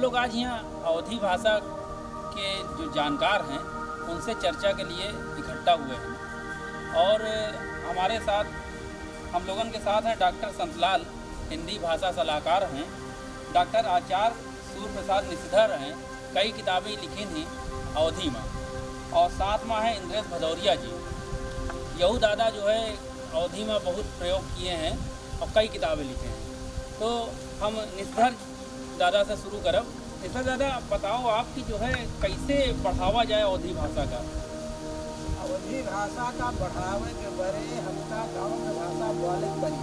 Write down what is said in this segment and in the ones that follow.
लोग आज यहाँ अवधी भाषा के जो जानकार हैं उनसे चर्चा के लिए इकट्ठा हुए हैं और हमारे साथ हम लोगों के साथ हैं डॉक्टर संतलाल, हिंदी भाषा सलाहकार हैं, डॉक्टर आचार्य सूर्य प्रसाद निशिधर हैं, कई किताबें लिखी थी अवधी में, और साथ में है इंद्रेश भदौरिया जी। यहू दादा जो है अवधी में बहुत प्रयोग किए हैं और कई किताबें लिखे हैं। तो हम निशिधर दादा से शुरू करब। निशिधर दादा बताओ आपकी जो है कैसे बढ़ावा जाए अवधी भाषा का? अवधी भाषा का बढ़ावे के बरे हमका गाँव की भाषा बोले पड़ी।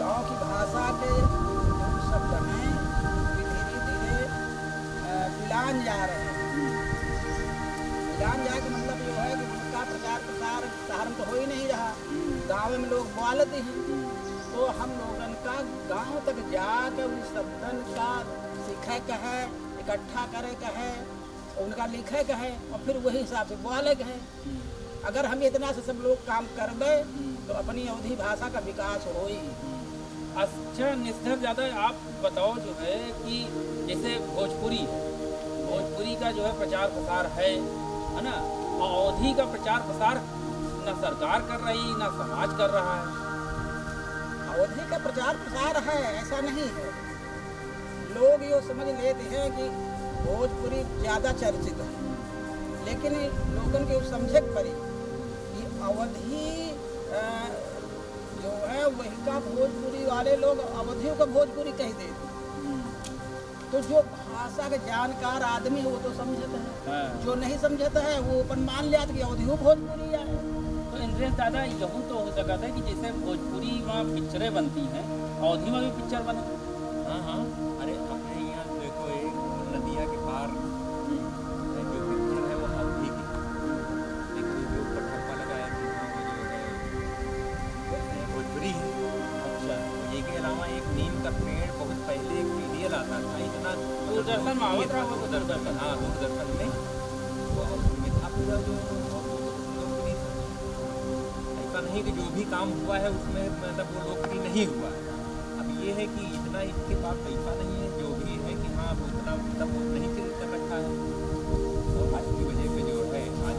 गाँव की भाषा के जो शब्द हैं धीरे धीरे मिलान जा रहे हैं। मिलान जाए का मतलब ये है कि उनका प्रचार प्रसार शहर में तो हो ही नहीं रहा, गाँव में लोग बोलते हैं। तो हम लोगन का गांव तक जाकर उन शब्दन का सीखे का है, इकट्ठा करे का है, उनका लिखे का है और फिर वही हिसाब से बोले का है। अगर हम इतना से सब लोग काम करबे तो अपनी अवधी भाषा का विकास हो ही। अच्छा निशिधर दादा आप बताओ जो है कि जैसे भोजपुरी है, भोजपुरी का जो है प्रचार प्रसार है ना, और अवधी का प्रचार प्रसार ना सरकार कर रही ना समाज कर रहा है। अवधी का प्रचार प्रसार है ऐसा नहीं है। लोग ये समझ लेते हैं कि भोजपुरी ज़्यादा चर्चित है, लेकिन लोगन के समझे पड़ी कि अवधी जो है वही का भोजपुरी वाले लोग अवधियों का भोजपुरी कह देते। तो जो भाषा के जानकार आदमी है वो तो समझता है, जो नहीं समझता है वो अपन मान लिया कि अवधियों भोजपुरी है। तो इंद्रेश दादा यूँ तो हो सकता है कि जैसे भोजपुरी में पिक्चरें बनती हैं, अवधी में भी पिक्चर बने। हाँ हाँ, अरे अपने यहाँ देखो एक नदिया के पार जो पिक्चर है वो अवधी की, लेकिन जो ऊपर ठप्पा लगाया कि जो है भोजपुरी है। अच्छा, ये के अलावा एक नीम का पेड़ बहुत पहले एक सीरियल आता था, इतना दूरदर्शन में आवत रहा वो दूरदर्शन, हाँ दूरदर्शन में वो अवधी में था पूरा जो लोकप्रिय था। ऐसा नहीं कि जो भी काम हुआ है उसमें मतलब वो लोकप्रिय नहीं हुआ। अब ये है कि इतना इसके पास पैसा नहीं है, जो भी है कि हाँ वो इतना मतलब नहीं कर रखा है, और आज की वजह से जो है आज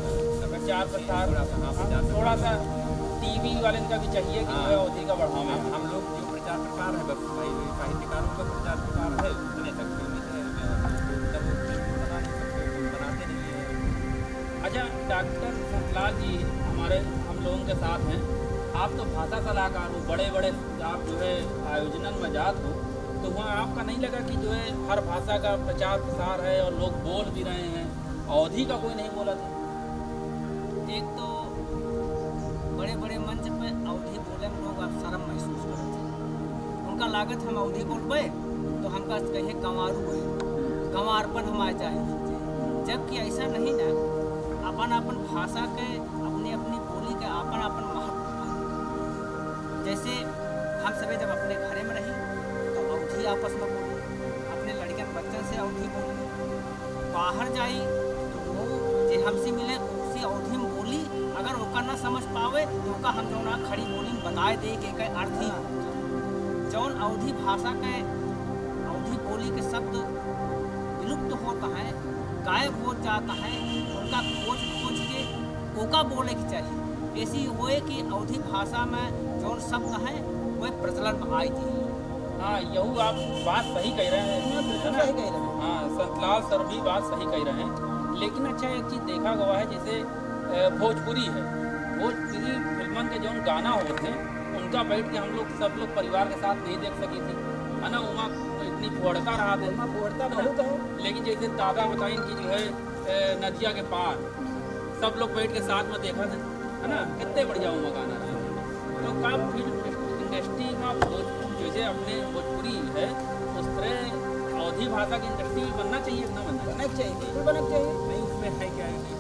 प्रचार प्रसार थोड़ा सा टीवी वाले का भी चाहिए कि जो है अवधी का बढ़ावा। हम लोग जो प्रचार प्रसार है बस साहित्यकारों का प्रचार प्रसार है उतने तक बनाते नहीं है। अच्छा डॉक्टर संतलाल जी हमारे हम लोगों के साथ हैं, आप तो भाषा सलाहकार हो, बड़े बड़े आप जो है आयोजन में जात हो, तो वहाँ आपका नहीं लगा कि जो है हर भाषा का प्रचार प्रसार है और लोग बोल भी रहे हैं, अवधी का कोई नहीं बोला था? एक तो बड़े बड़े मंच पे अवधी बोले में लोग अब शर्म महसूस करते हैं। उनका लागत हम अवधी बोलबे तो हमका कहे गंवारू है, गंवारपन हमारे चाहिए, जबकि ऐसा नहीं ना। अपन अपन भाषा के अपनी अपनी बोली के अपन अपन महत्व। जैसे हम सभी जब अपने घरे में रही तो अवधी आपस में बोली, अपने लड़कियन बच्चन से अवधी बोली, बाहर जाई तो वो जे हमसे मिले उसी अवधी में बोली। अगर ओका ना समझ पावे तो ओका हम जो ना खड़ी बोली में बताए दे के अर्थ ही जौन अवधी भाषा के अवधी बोली के शब्द विलुप्त होता है, गायब हो जाता है, उनका खोज के ओका बोले की चाहिए। ऐसी हुए कि अवधी भाषा में जो शब्द हैं वह प्रचलन में आई थी। हाँ यही आप बात सही कह रहे हैं, सही कह रहे हैं। हाँ संतलाल सर भी बात सही कह रहे हैं। लेकिन अच्छा एक चीज़ देखा गया है, जैसे भोजपुरी है, भोजपुरी फिल्मन के जो गाना होते हैं उनका बैठ के हम लोग सब लोग परिवार के साथ नहीं देख सके थे, है ना। वहाँ इतनी फोड़ता रहा था, फोड़ता बहुत है। लेकिन जैसे दादा बताएं कि जो है नदिया के पार सब लोग बैठ के साथ में देखा था, है ना, कितने बढ़िया वो गाना रहा। तो का फिल्म इंडस्ट्री में जैसे अपने भोजपुरी है उस तरह अवधी भाषा की इंडस्ट्री भी बनना चाहिए, ना बनना चाहिए, बिल्कुल बनना चाहिए। नहीं उसमें है क्या है कि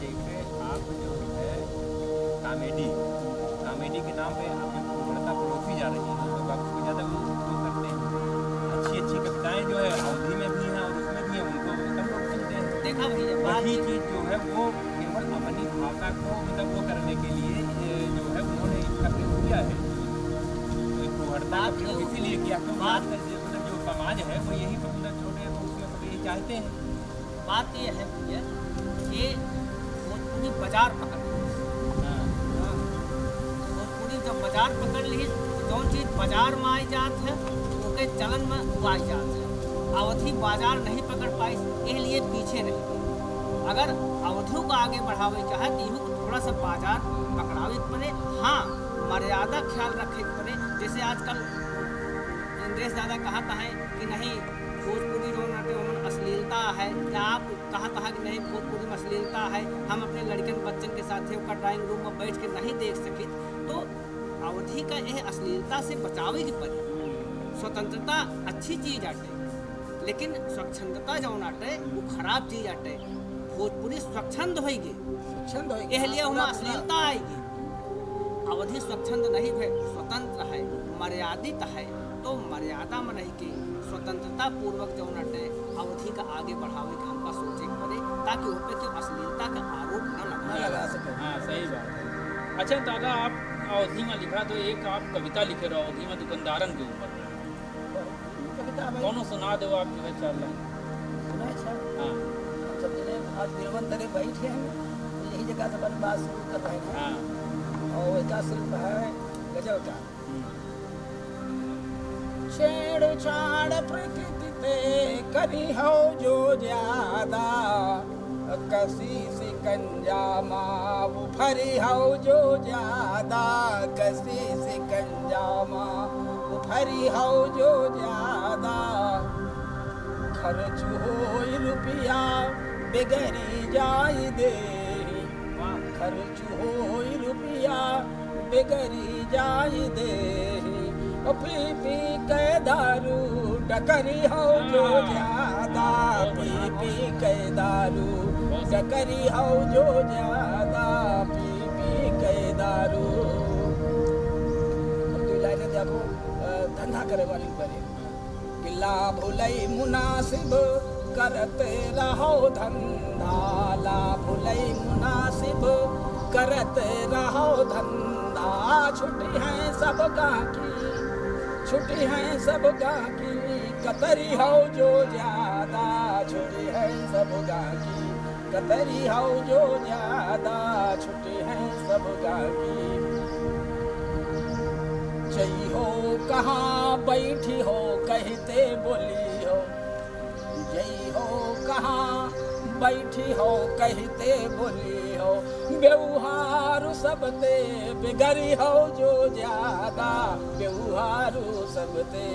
जैसे आप जो है कॉमेडी के नाम पे आपकी पूर्णता परोसी जा रही है, लोग आपको ज़्यादा वो करते हैं। अच्छी कविताएँ जो है अवधी में भी हैं और उसमें भी हैं, उनको सब लोग सुनते हैं। देखा भैया वही चीज़ जो है वो केवल अपनी भाषा को मतलब वो करने के लिए जो है उन्होंने इसका प्रयोग किया है। तो इसीलिए किया, क्योंकि आज का जो समाज है वो यही सब चाहते हैं। बात ये है भैया कि भोजपुरी बाजार पकड़ ली। हाँ, भोजपुरी जब बाजार पकड़ ली तो जौन चीज़ बाजार में आई जात है ओके चलन में उगाई जात है। अवधि बाजार नहीं पकड़ पाई इसलिए पीछे रह गई। अगर अवधियों को आगे बढ़ावे चाहे तो इहू को थोड़ा सा बाजार पकड़ावे के पड़े। हाँ, मर्यादा ख्याल रखे के पड़े। जैसे आजकल इंद्रेश दादा कहता है कि नहीं भोजपुरी जो नाटे उनमें अश्लीलता है, या आप कहता है कि नहीं भोजपुरी में अश्लीलता है, हम अपने लड़कन बच्चन के साथ उसका ड्राइंग रूम में बैठ के नहीं देख सके, तो अवधि का यह अश्लीलता से बचावे की पड़े। स्वतंत्रता अच्छी चीज आटे, लेकिन स्वच्छंदता जो नाटे वो खराब चीज आटे। भोजपुरी स्वच्छंद होगी, स्वच्छंद होएगी। इसलिए वहाँ अश्लीलता आएगी। अवधि स्वच्छंद नहीं है, स्वतंत्र है, मर्यादित है, तो मर्यादा में रह के स्वतंत्रता पूर्वक जो नटे अवधि का आगे बढ़ावे के हमका सोचे के पड़े, ताकि उस पर कोई अश्लीलता का आरोप न न लगा सके। हाँ, सही बात है। अच्छा दादा, आप अवधि में लिखा तो एक आप कविता लिखे रहो अवधि में दुकानदारन के ऊपर, कविता भाई कौनो सुना दो आप जो है 4 लाइन। सुनाए सर। हाँ, हम सब जने आज बिरवंतरे बैठे हैं, यही जगह से अपन बात शुरू कर रहे हैं। हाँ, और इसका सिर्फ है गजल का। हम्म, छेड़छाड़ प्रकृति ते करी हो जो ज्यादा, कसी सिकंजा माँ उफरी हो जो ज्यादा, कसी सिकंजा माँ उफरी हो जो ज्यादा, खर्च हो रुपया बिगड़ी जाय दे, खर्च हो रुपया बिगड़ी जाय दे, पी पी के दारू डकरी हो जो ज्यादा, पी पी के दारू डकरी हो जो ज्यादा, पी पी के दारू। अब तो लाइने देखो धंधा करे वाली बने कि लाभ लई मुनासिब करते रहो धंधा, लाभ लई मुनासिब करते रहो धंधा, छुट्टी है सबका की, छुट्टी है सबका की, कतरी हो जो ज्यादा, छुट्टी है सबका की, कतरी हो जो ज्यादा, छुट्टी है सबका की। जई हो कहाँ बैठी हो कहते बोली हो, जई हो कहाँ बैठी हो कहते बोली हो, व्यवहार सबते बिगड़ी हो जो ज्यादा, व्यवहार सबते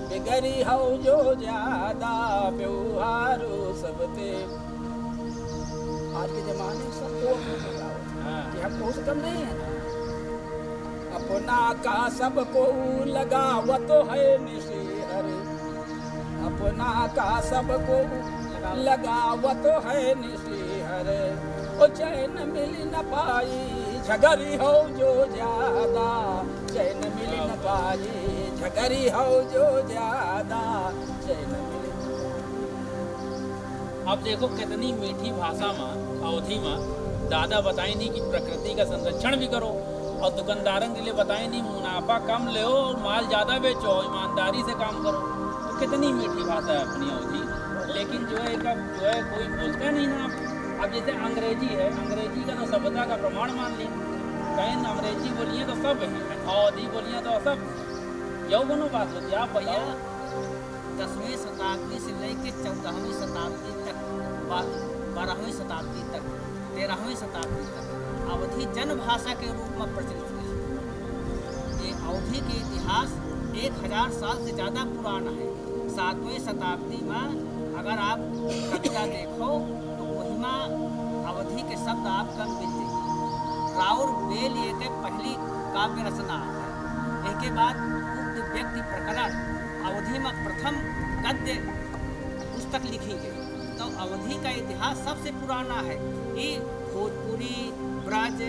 बिगड़ी हो जो ज्यादा, व्यवहार सबते। आज के जमाने में सब हाँ, कि हम बहुत कम नहीं है, अपना का सबको लगावत है निशीहर, अपना का सबको लगावत है निशीहर, ओ चैन मिल न पाई झगरी हो जो ज्यादा, चैन मिल न पाई झगरी हो जो ज्यादा, चैन मिल। अब देखो कितनी मीठी भाषा में अवधि में दादा बताई नहीं कि प्रकृति का संरक्षण भी करो, और दुकानदारों के लिए बताए नहीं मुनाफा कम ले और माल ज़्यादा बेचो, ईमानदारी से काम करो। तो कितनी मीठी भाषा है अपनी अवधि, लेकिन जो है कब जो है कोई बोलता नहीं ना। अब जैसे अंग्रेजी है, अंग्रेजी का तो सभ्यता का प्रमाण मान ली, कहीं अंग्रेजी बोलिए तो सब है, अवधि बोलिए तो सब यौवनो बात होती है। आप भैया भैया 10वीं शताब्दी से लेकर 14वीं शताब्दी तक, 12वीं शताब्दी तक, 13वीं शताब्दी तक अवधि जनभाषा के रूप में प्रचलित है। ये अवधि के इतिहास 1000 साल से ज़्यादा पुराना है। 7वीं शताब्दी में अगर आप कविता देखो तो वही में अवधि के शब्द आपका मिलते हैं। राउर बेल ये के पहली काव्य रचना है, इसके बाद उक्त व्यक्ति प्रकरण अवधि में प्रथम गद्य पुस्तक लिखी गई। तो अवधि का इतिहास सबसे पुराना है। ये भोजपुरी, ब्रज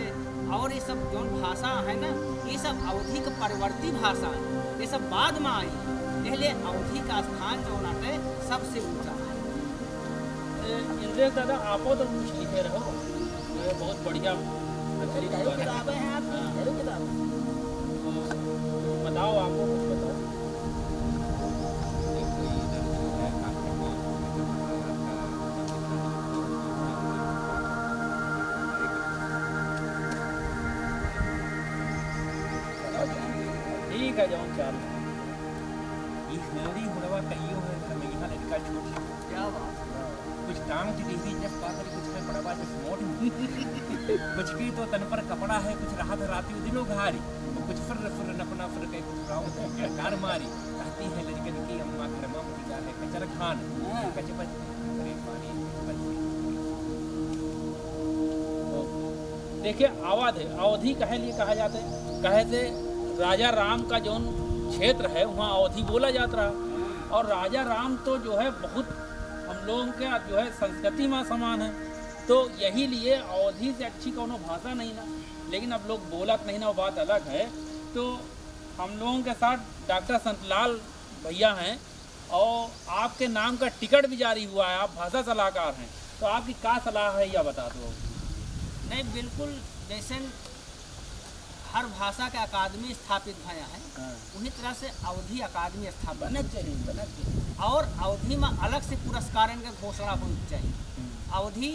और ये सब जो भाषा है ना, ये सब अवधि का परिवर्ती भाषा है, ये सब बाद में आई, इसलिए अवधि का स्थान जो है सबसे ऊंचा है। इंद्रेश दादा आपो तो कुछ लिखे रहो, जो है बहुत बढ़िया अच्छी किताबें हैं आप, हाँ। ढेरों किताबें। तो बताओ, आपको कुछ बताओ। देखो इधर जो है काफी ठीक है जौन चाल ये हिंदी हुड़वा कईयो है घर में यहाँ लड़का छोटी क्या बात है। कुछ टांग की डिग्री जब पाकर कुछ है बड़वा जब मोट कुछ की तो तन पर कपड़ा है कुछ राहत राती दिनों घारी कुछ फुर नपना फुर के कुछ राव कार मारी कहती है लड़कन की अम्मा घर में मुझे है कचर खान कच बच करे पानी देखिए अवधि कहे लिए कहा जाता है, कहे से राजा राम का जौन क्षेत्र है वहाँ अवधि बोला जाता रहा। और राजा राम तो जो है बहुत हम लोगों के जो है संस्कृति में समान है, तो यही लिए अवधि से अच्छी कोनो भाषा नहीं ना, लेकिन अब लोग बोलत नहीं ना, वो बात अलग है। तो हम लोगों के साथ डॉक्टर संतलाल भैया हैं और आपके नाम का टिकट भी जारी हुआ है, आप भाषा सलाहकार हैं, तो आपकी क्या सलाह है या बता दो। नहीं बिल्कुल, जैसे हर भाषा के अकादमी स्थापित भया है उसी तरह से अवधि अकादमी स्थापित बनक चाहिए और अवधि में अलग से पुरस्कार के घोषणा होनी चाहिए। अवधि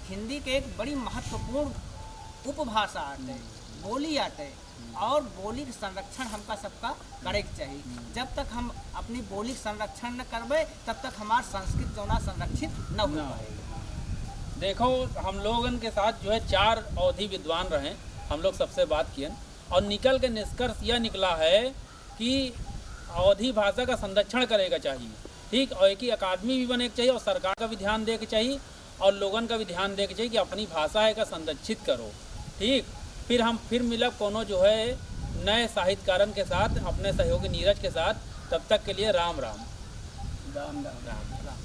हिंदी के एक बड़ी महत्वपूर्ण उपभाषा आटे, बोली आटे, और बोली के संरक्षण हमका सबका करे के चाहिए। जब तक हम अपनी बोली के संरक्षण न करबे तब तक हमार संस्कृत जो ना संरक्षित न हो पाएगा। देखो हम लोगन के साथ जो है 4 अवधि विद्वान रहे, हम लोग सबसे बात किए और निकल के निष्कर्ष यह निकला है कि अवधि भाषा का संरक्षण करेगा चाहिए, ठीक, और एक ही अकादमी भी बने के चाहिए और सरकार का भी ध्यान दे के चाहिए और लोगन का भी ध्यान दे के चाहिए कि अपनी भाषा है का संरक्षित करो, ठीक। फिर हम मिलब कोनो जो है नए साहित्यकारन के साथ अपने सहयोगी नीरज के साथ, तब तक के लिए राम राम। राम राम। राम राम।